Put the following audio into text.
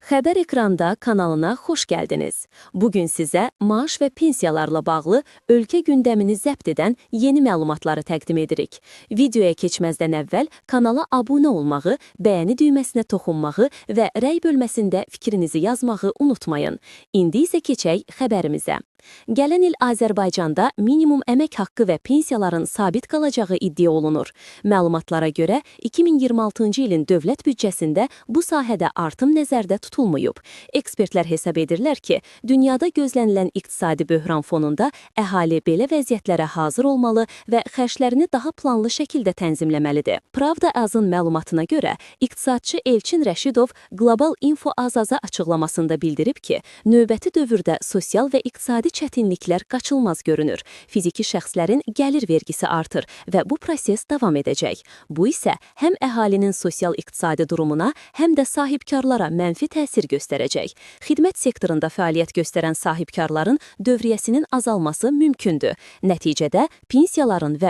Xəbər ekranda kanalına xoş gəldiniz. Bugün sizə maaş və pensiyalarla bağlı ölkə gündəmini zəbt edən yeni məlumatları təqdim edirik. Videoya keçməzdən əvvəl kanala abunə olmağı, bəyəni düyməsinə toxunmağı və rəy bölməsində fikrinizi yazmağı unutmayın. İndi isə keçək xəbərimizə. Gələn il Azərbaycanda minimum əmək haqqı və pensiyaların sabit qalacağı iddia olunur. Məlumatlara görə 2026-cı ilin dövlət büdcəsində bu sahədə artım nəzərdə tutulmayıb. Ekspertlər hesab edirlər ki, dünyada gözlənilən iqtisadi böhran fonunda əhali belə vəziyyətlərə hazır olmalı və xərclərini daha planlı şəkildə tənzimləməlidir. Pravda Azın məlumatına görə, iqtisadçı Elçin Rəşidov Qlobal Info Azaza açıqlamasında bildirib ki, növbəti dövrdə sosial və iqtisadi çətinliklər qaçılmaz görünür. Fiziki şəxslərin gəlir vergisi artır və bu proses davam edəcək. Bu isə həm əhalinin sosial-iqtisadi durumuna, həm də sahibkarlara mənfi təsir göstərəcək. Xidmət sektorunda fəaliyyət göstərən sahibkarların dövriyyəsinin azalması mümkündür. Nəticədə pensiyaların və